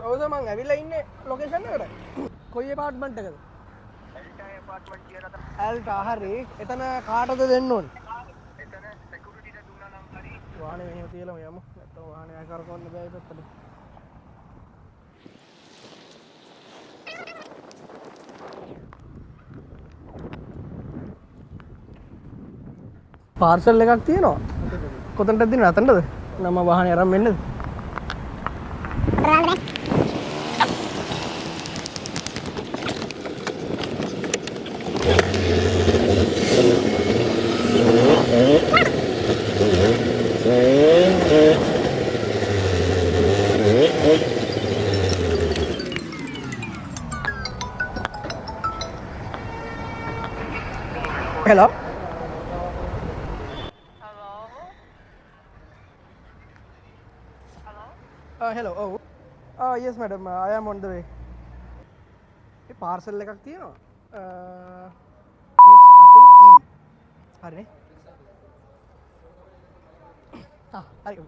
ඔව් මං ඇවිල්ලා ඉන්නේ ලොකේෂන් එකට. කොයි ඇපාර්ට්මන්ට් එකද? ඇල්ටා හරි. එතන කාටද දෙන්න ඕනේ? එතන සිකියුරිටිට දුන්නා නම් හරි. වාහනේ මෙහෙම තියලා යමු. නැත්නම් වාහනේ ආය කරකවන්න බෑ පැත්තට. පාර්සල් එකක් තියෙනවා. කොතනටද දෙන්නේ? අතනටද? නම වාහනේ අරන් මෙන්නද? Hello? Hello. Oh. Yes madam. I am on the way. මේ පාර්සල් එකක් තියෙනවා. He's I think E. හරිනේ. හරි.